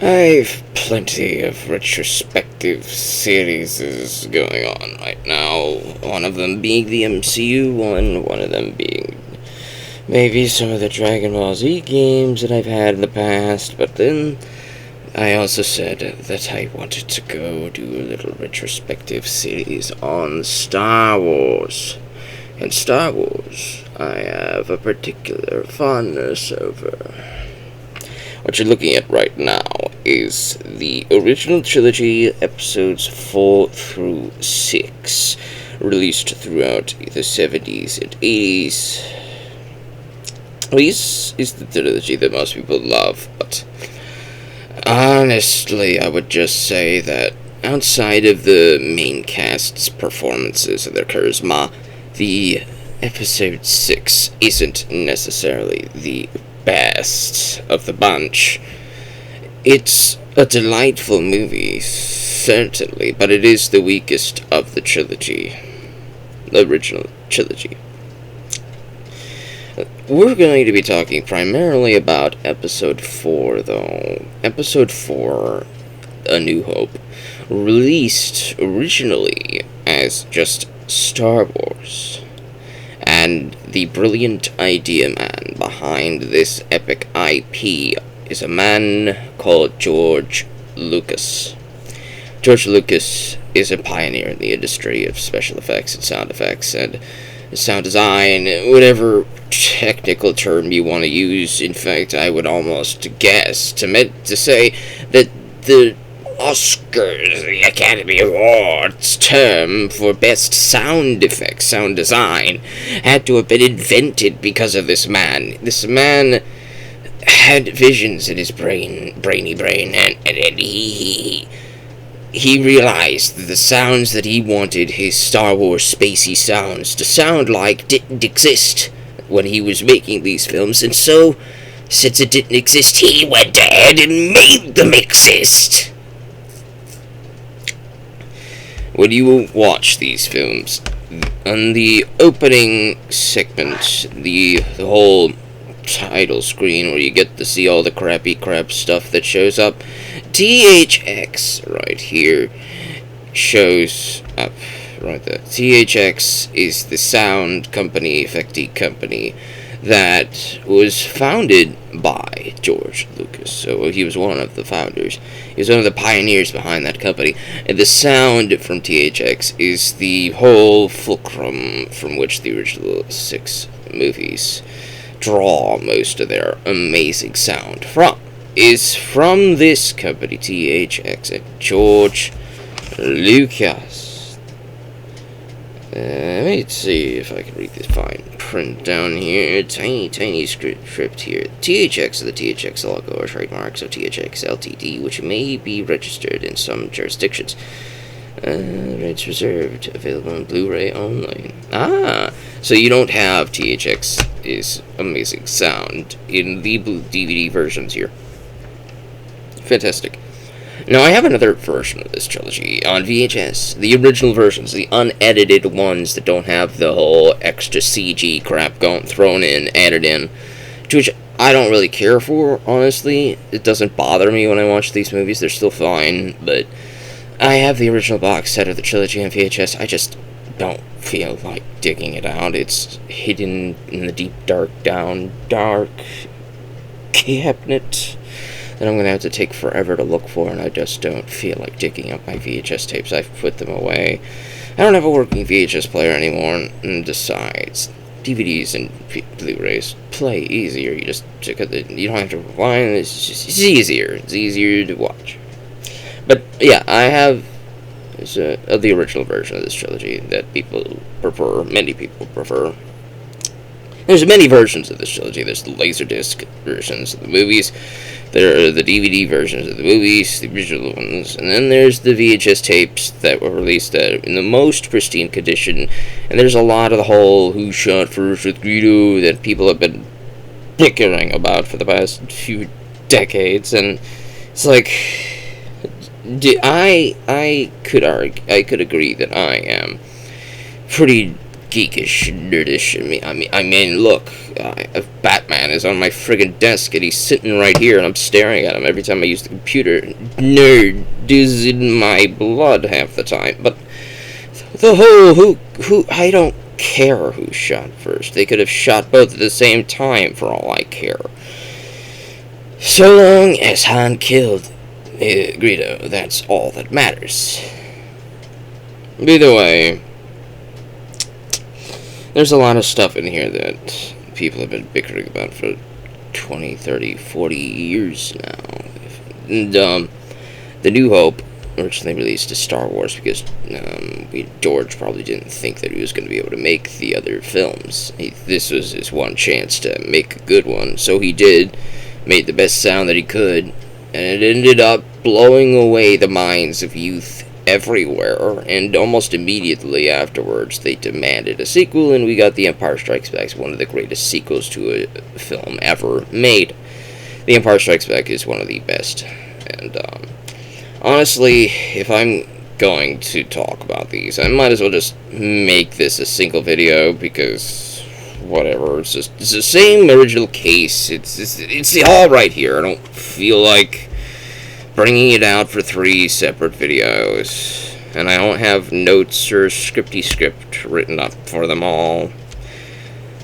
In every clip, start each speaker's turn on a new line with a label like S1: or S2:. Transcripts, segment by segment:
S1: I've plenty of retrospective series going on right now. One of them being the MCU one of them being maybe some of the Dragon Ball Z games that I've had in the past, but then I also said that I wanted to go do a little retrospective series on Star Wars. And Star Wars, I have a particular fondness over. What you're looking at right now is the original trilogy, episodes 4 through 6, released throughout the 70s and 80s. This is the trilogy that most people love, but honestly, I would just say that outside of the main cast's performances and their charisma, the episode 6 isn't necessarily the best of the bunch. It's a delightful movie, certainly, but it is the weakest of the trilogy. The original trilogy. We're going to be talking primarily about Episode 4, though. Episode 4, A New Hope, released originally as just Star Wars. And the brilliant idea man behind this epic IP is a man called George Lucas. George Lucas is a pioneer in the industry of special effects and sound design, whatever technical term you want to use. In fact, I would almost guess to say that the Oscars, the Academy Awards term for best sound effects, sound design, had to have been invented because of this man. This man had visions in his brainy brain, and he realized that the sounds that he wanted his Star Wars spacey sounds to sound like didn't exist when he was making these films, and so, since it didn't exist, he went ahead and made them exist. When you watch these films, on the opening segment, the whole title screen where you get to see all the crappy crap stuff that shows up, THX right here shows up right there. THX is the sound company, effecty company, that was founded by George Lucas. So he was one of the founders. He was one of the pioneers behind that company. And the sound from THX is the whole fulcrum from which the original 6 movies draw most of their amazing sound from. Is from this company, THX, and George Lucas. Let me see if I can read this fine print down here. Tiny script here. THX, the THX logo or trademarks of THX Ltd, which may be registered in some jurisdictions. Rights reserved. Available on Blu-ray only. So you don't have THX's amazing sound in the DVD versions here. Fantastic. Now, I have another version of this trilogy on VHS. The original versions, the unedited ones that don't have the whole extra CG crap thrown in, added in, which I don't really care for, honestly. It doesn't bother me when I watch these movies. They're still fine, but I have the original box set of the trilogy on VHS. I just don't feel like digging it out. It's hidden in the deep, dark cabinet that I'm going to have to take forever to look for, and I just don't feel like digging up my VHS tapes. I've put them away. I don't have a working VHS player anymore, and besides, DVDs and Blu-rays play easier. You just check out you don't have to rewind. It's easier. It's easier to watch. But yeah, I have the original version of this trilogy that people prefer. Many people prefer. There's many versions of this trilogy. There's the Laserdisc versions of the movies. There are the DVD versions of the movies, the original ones. And then there's the VHS tapes that were released in the most pristine condition. And there's a lot of the whole who shot first with Greedo that people have been bickering about for the past few decades. And it's like, I could agree that I am pretty geekish, nerdish. I mean, look, if Batman is on my friggin' desk and he's sitting right here and I'm staring at him every time I use the computer. Nerd is in my blood half the time. But the whole who I don't care who shot first. They could have shot both at the same time for all I care. So long as Han killed Greedo, that's all that matters. Either way, there's a lot of stuff in here that people have been bickering about for 20, 30, 40 years now. And, The New Hope originally released as Star Wars because George probably didn't think that he was going to be able to make the other films. This was his one chance to make a good one, so he did, made the best sound that he could, and it ended up blowing away the minds of youth everywhere, and almost immediately afterwards they demanded a sequel, and we got The Empire Strikes Back, one of the greatest sequels to a film ever made. The Empire Strikes Back is one of the best, and honestly, if I'm going to talk about these, I might as well just make this a single video, because whatever, it's the same original case. It's all right here. I don't feel like bringing it out for 3 separate videos, and I don't have notes or script written up for them all.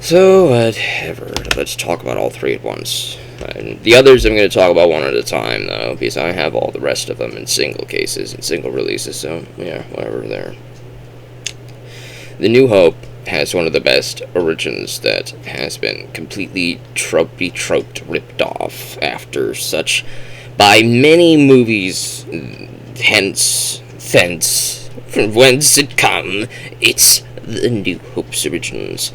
S1: So whatever, let's talk about all 3 at once. And the others I'm going to talk about one at a time, though, because I have all the rest of them in single cases and single releases, so yeah, whatever there. The New Hope has one of the best origins that has been completely troped, ripped off after such by many movies, thence, from whence it come, it's the New Hope's origins.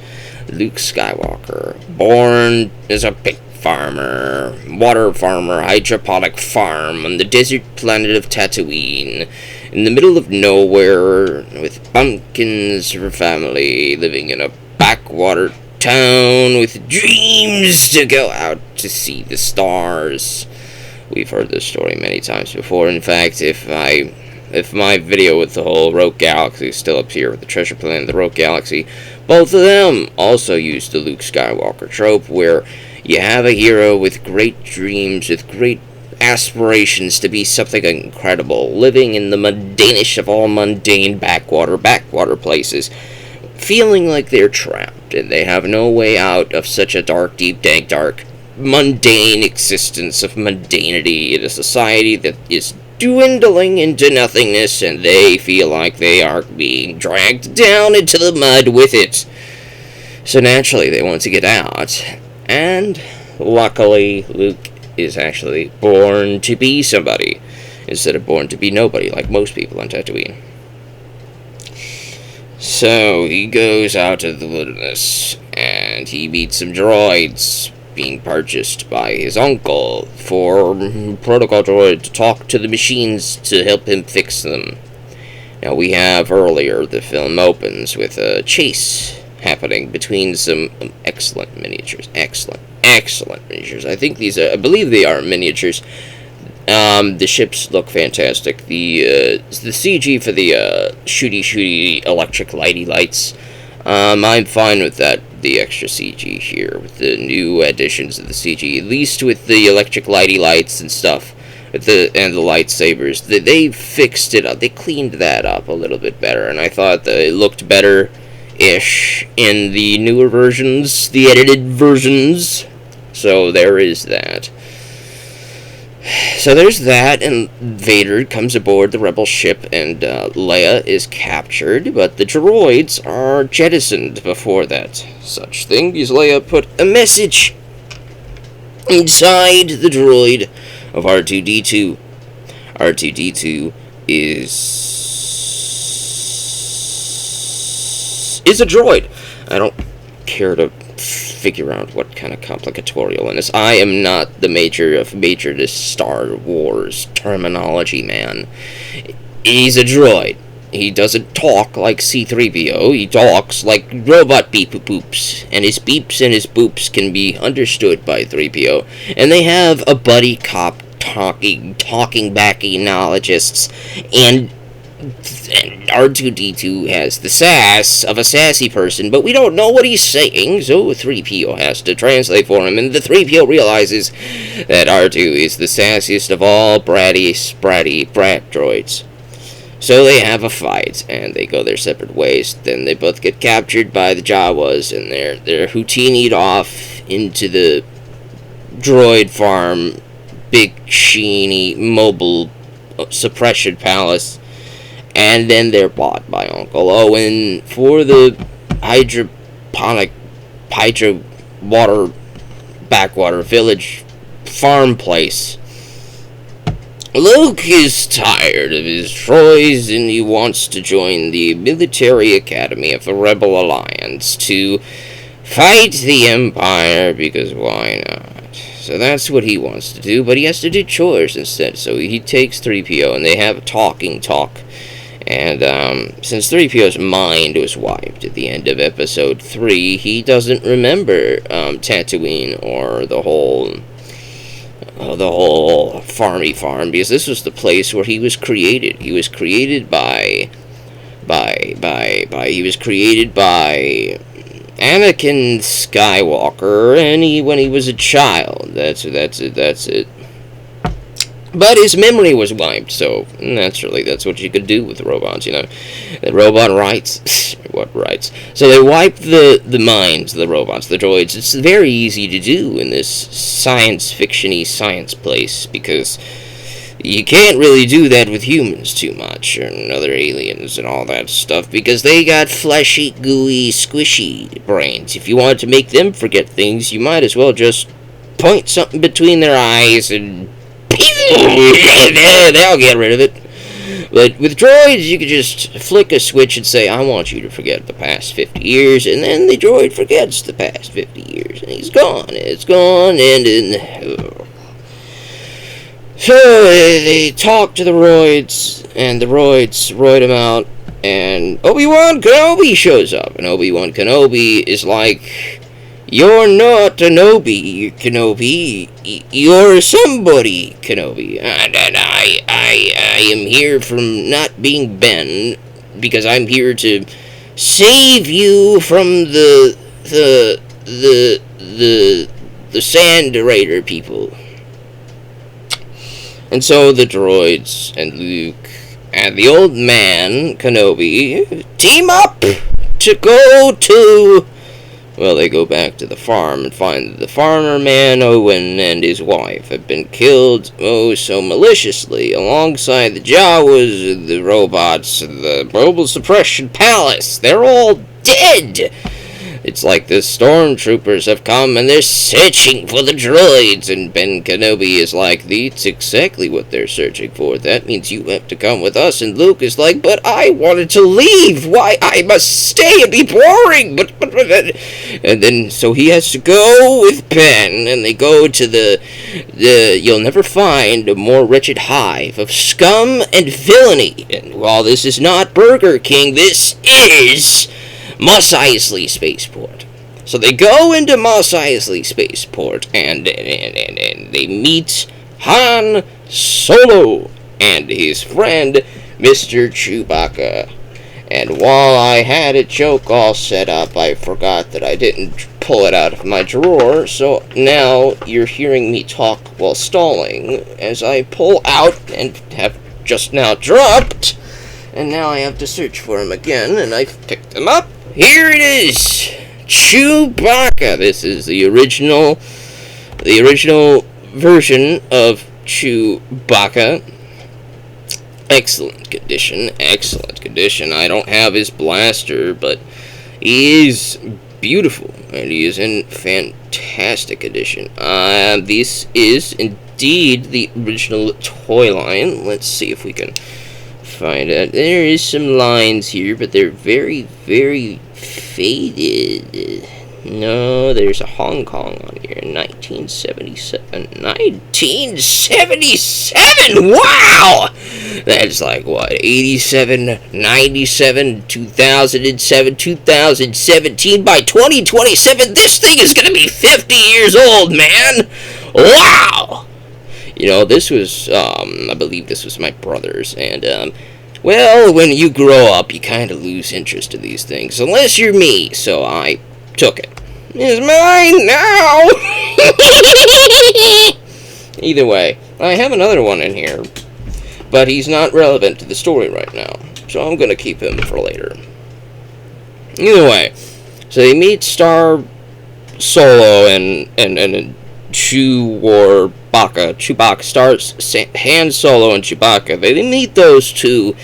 S1: Luke Skywalker, born as a pig farmer, water farmer, hydroponic farm on the desert planet of Tatooine, in the middle of nowhere, with pumpkins for family, living in a backwater town with dreams to go out to see the stars. We've heard this story many times before. In fact, if my video with the whole Rogue Galaxy is still up here with the treasure planet of the Rogue Galaxy, both of them also use the Luke Skywalker trope, where you have a hero with great dreams, with great aspirations to be something incredible, living in the mundanest of all mundane backwater places, feeling like they're trapped, and they have no way out of such a dark, deep, dank, dark, mundane existence of mundanity in a society that is dwindling into nothingness, and they feel like they are being dragged down into the mud with it. So naturally, they want to get out, and luckily, Luke is actually born to be somebody, instead of born to be nobody, like most people on Tatooine. So, he goes out to the wilderness, and he meets some droids being purchased by his uncle for protocol droid to talk to the machines to help him fix them. Now, we have earlier, the film opens with a chase happening between some excellent miniatures. Excellent miniatures. I believe they are miniatures. The ships look fantastic. The CG for the shooty electric lighty lights, I'm fine with that. The extra CG here with the new additions of the CG, at least with the electric lighty lights and stuff, and the lightsabers. They fixed it up. They cleaned that up a little bit better, and I thought that it looked better-ish in the newer versions, the edited versions. So there is that. So there's that, and Vader comes aboard the rebel ship, and Leia is captured, but the droids are jettisoned before that such thing, because Leia put a message inside the droid of R2-D2. R2-D2 is a droid. I don't care to figure out what kind of complicatorial in this. I am not the major this Star Wars terminology man. He's a droid. He doesn't talk like C-3PO. He talks like robot beep-boop-boops. And his beeps and his boops can be understood by 3PO. And they have a buddy cop talking back-enologists. And And R2-D2 has the sass of a sassy person, but we don't know what he's saying, so 3PO has to translate for him, and the 3PO realizes that R2 is the sassiest of all spratty brat droids. So they have a fight, and they go their separate ways. Then they both get captured by the Jawas, and they're houtinied off into the droid farm, big, sheeny, mobile suppression palace. And then they're bought by Uncle Owen for the hydro water backwater village farm place. Luke is tired of his droids and he wants to join the military academy of the Rebel Alliance to fight the Empire, because why not? So that's what he wants to do, but he has to do chores instead. So he takes 3PO and they have a talking talk. And since 3PO's mind was wiped at the end of Episode 3, he doesn't remember Tatooine or the whole farmy farm, because this was the place where he was created. He was created by Anakin Skywalker, and when he was a child. That's it. But his memory was wiped, so naturally that's what you could do with robots, The robot rights. What rights? So they wipe the minds of the robots, the droids. It's very easy to do in this science fiction-y science place, because you can't really do that with humans too much, and other aliens and all that stuff, because they got fleshy, gooey, squishy brains. If you want to make them forget things, you might as well just point something between their eyes and they'll get rid of it. But with droids, you could just flick a switch and say, I want you to forget the past 50 years, and then the droid forgets the past 50 years, and he's gone. It's gone, So they talk to the droids, and the droids roid him out, and Obi-Wan Kenobi shows up, and Obi-Wan Kenobi is like, you're not an Obi Kenobi, you're somebody Kenobi, and I am here from not being Ben, because I'm here to save you from the Sand Raider people. And so the droids and Luke and the old man Kenobi team up to go to... Well, they go back to the farm and find that the farmer man, Owen, and his wife have been killed, oh, so maliciously, alongside the Jawas, the robots, the mobile suppression palace. They're all dead! It's like the stormtroopers have come and they're searching for the droids, and Ben Kenobi is like, that's exactly what they're searching for. That means you have to come with us. And Luke is like, but I wanted to leave. Why? I must stay. It'd be boring. But and then so he has to go with Ben, and they go to the you'll never find a more wretched hive of scum and villainy. And while this is not Burger King, this is Mos Eisley Spaceport. So they go into Mos Eisley Spaceport, and they meet Han Solo and his friend, Mr. Chewbacca. And while I had a joke all set up, I forgot that I didn't pull it out of my drawer, so now you're hearing me talk while stalling, as I pull out and have just now dropped, and now I have to search for him again, and I've picked him up. Here it is, Chewbacca. This is the original version of Chewbacca. Excellent condition. I don't have his blaster, but he is beautiful, and he is in fantastic condition. This is indeed the original toy line. Let's see if we can find out. There is some lines here, but they're very, very faded. No, there's a Hong Kong on here. 1977. 1977! Wow! That's like, what, 87, 97, 2007, 2017. By 2027, this thing is gonna be 50 years old, man! Wow! You know, this was, I believe this was my brother's, and, Well, when you grow up, you kind of lose interest in these things, unless you're me, so I took it. It's mine now! Either way, I have another one in here, but he's not relevant to the story right now, so I'm gonna keep him for later. Either way, so they meet Star Solo and Chewbacca stars Han Solo and Chewbacca. They meet those two,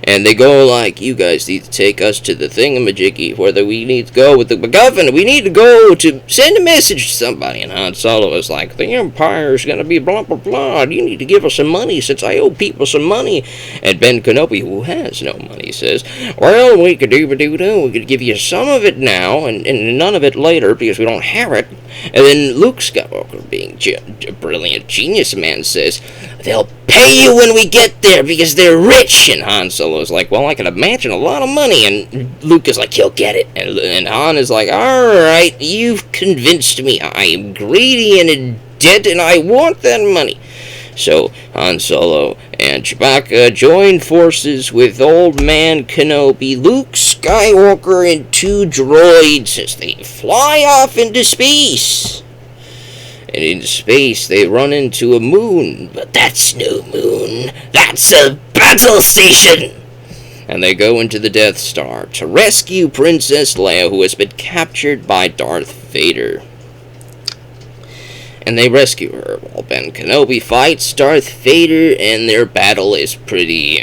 S1: and they go like, "You guys need to take us to the thingamajiggy, whether we need to go with the MacGuffin. We need to go to send a message to somebody." And Han Solo is like, "The Empire's gonna be blah blah blah. You need to give us some money since I owe people some money." And Ben Kenobi, who has no money, says, "Well, we could we could give you some of it now and none of it later because we don't have it." And then Luke Skywalker, being a brilliant genius man, says, "They'll pay you when we get there because they're rich." And Han Solo's like, "Well, I can imagine a lot of money." And Luke is like, "You'll get it." And Han is like, "Alright, you've convinced me. I am greedy and in debt and I want that money." So Han Solo and Chewbacca join forces with Old Man Kenobi, Luke Skywalker, and two droids as they fly off into space. And in space, they run into a moon, but that's no moon. That's a battle station! And they go into the Death Star to rescue Princess Leia, who has been captured by Darth Vader. And they rescue her while Ben Kenobi fights Darth Vader, and their battle is pretty...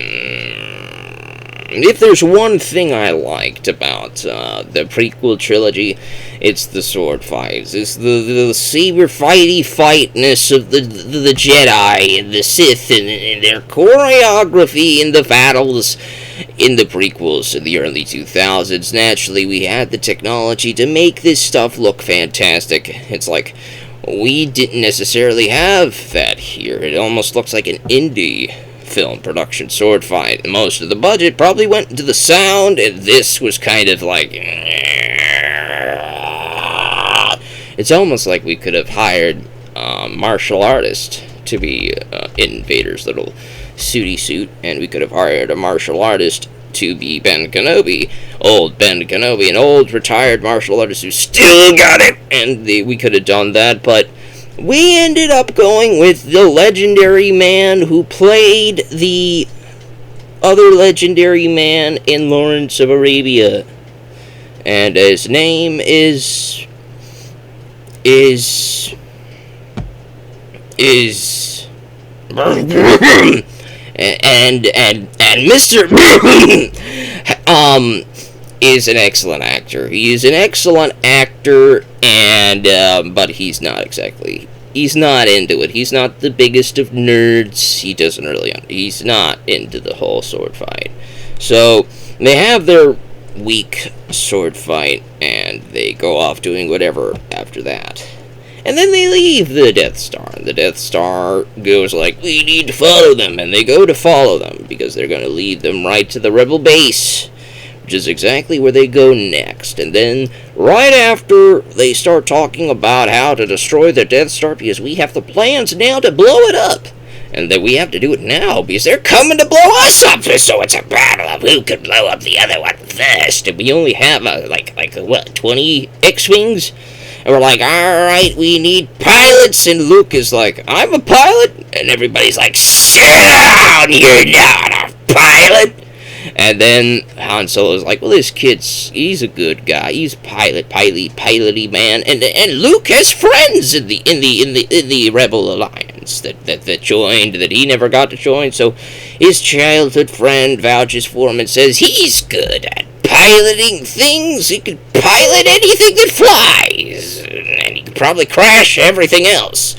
S1: If there's one thing I liked about the prequel trilogy, it's the sword fights. It's the saber fightness of the Jedi and the Sith, and their choreography in the battles in the prequels in the early 2000s. Naturally, we had the technology to make this stuff look fantastic. It's like, we didn't necessarily have that here. It almost looks like an indie film production sword fight. Most of the budget probably went into the sound, and this was kind of like... It's almost like we could have hired a martial artist to be in Vader's little suity suit, and we could have hired a martial artist to be Ben Kenobi, old Ben Kenobi, an old retired martial artist who still got it, and we could have done that, but we ended up going with the legendary man who played the other legendary man in Lawrence of Arabia, and his name is and Mr. is an excellent actor. He is an excellent actor, and but he's not into it. He's not the biggest of nerds. He's not into the whole sword fight. So they have their weak sword fight, and they go off doing whatever after that. And then they leave the Death Star, and the Death Star goes like, "We need to follow them," and they go to follow them, because they're going to lead them right to the Rebel base, which is exactly where they go next. And then, right after, they start talking about how to destroy the Death Star, because we have the plans now to blow it up. And that we have to do it now, because they're coming to blow us up, so it's a battle of who can blow up the other one first. And we only have, 20 X-Wings? And we're like, "Alright, we need pilots." And Luke is like, "I'm a pilot." And everybody's like, "Sit down, you're not a pilot." And then Han Solo's like, "Well, this kid's, he's a good guy. He's piloty man." And Luke has friends in the Rebel Alliance that joined, that he never got to join. So his childhood friend vouches for him and says he's good at piloting things. He could pilot anything that flies, and he could probably crash everything else.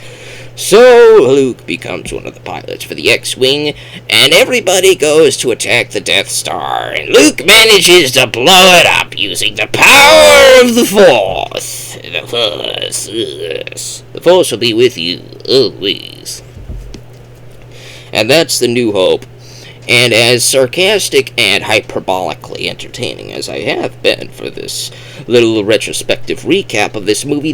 S1: So Luke becomes one of the pilots for the X-Wing, and everybody goes to attack the Death Star, and Luke manages to blow it up using the power of the Force. The Force will be with you always. And that's the New Hope. And as sarcastic and hyperbolically entertaining as I have been for this little retrospective recap of this movie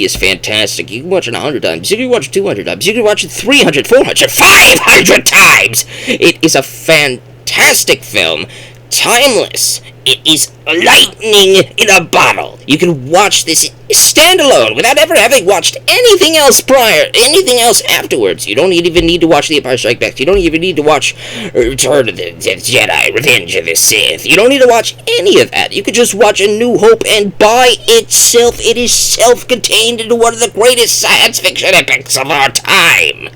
S1: is fantastic. You can watch it 100 times, you can watch it 200 times, you can watch it 300, 400, 500 times! It is a fantastic fantastic film. Timeless. It is lightning in a bottle. You can watch this standalone without ever having watched anything else prior, anything else afterwards. You don't even need to watch The Empire Strikes Back. You don't even need to watch Return of the Jedi, Revenge of the Sith. You don't need to watch any of that. You could just watch A New Hope, and by itself, it is self-contained into one of the greatest science fiction epics of our time.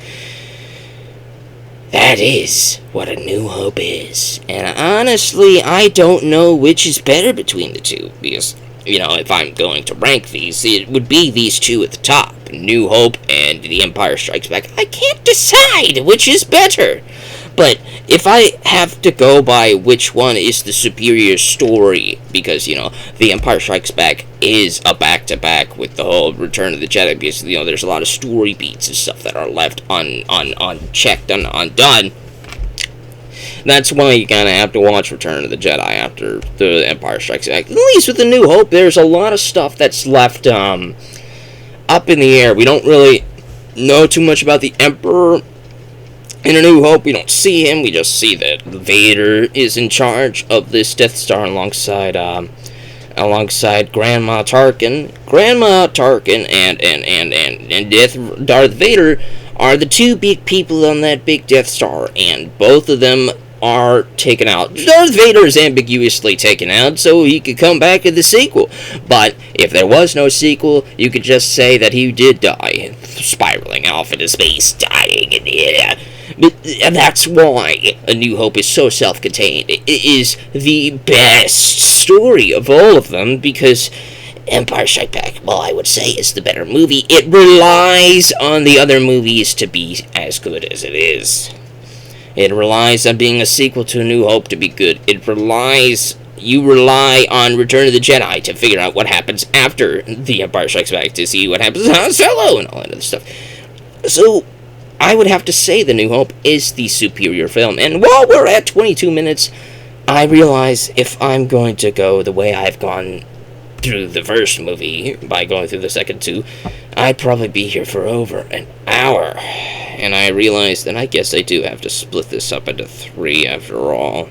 S1: That is what A New Hope is. And honestly, I don't know which is better between the two. Because, if I'm going to rank these, it would be these two at the top. New Hope and The Empire Strikes Back. I can't decide which is better. But if I have to go by which one is the superior story, because, The Empire Strikes Back is a back-to-back with the whole Return of the Jedi, because, there's a lot of story beats and stuff that are left unchecked, undone. That's why you kind of have to watch Return of the Jedi after The Empire Strikes Back. At least with The New Hope, there's a lot of stuff that's left up in the air. We don't really know too much about the Emperor. In A New Hope, we don't see him. We just see that Vader is in charge of this Death Star alongside Grandma Tarkin. Grandma Tarkin and Darth Vader are the two big people on that big Death Star, and both of them are taken out. Darth Vader is ambiguously taken out so he could come back in the sequel. But if there was no sequel, you could just say that he did die, spiraling off into space, dying in the air. And that's why A New Hope is so self-contained. It is the best story of all of them, because Empire Strikes Back, well, I would say, is the better movie. It relies on the other movies to be as good as it is. It relies on being a sequel to A New Hope to be good. You rely on Return of the Jedi to figure out what happens after The Empire Strikes Back, to see what happens to Han Solo and all that other stuff. So I would have to say The New Hope is the superior film. And while we're at 22 minutes, I realize if I'm going to go the way I've gone through the first movie, by going through the second two, I'd probably be here for over an hour. And I realize that I guess I do have to split this up into 3 after all.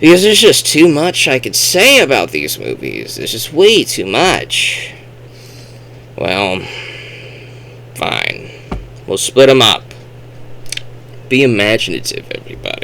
S1: Because there's just too much I could say about these movies. There's just way too much. Well, fine. We'll split them up. Be imaginative, everybody.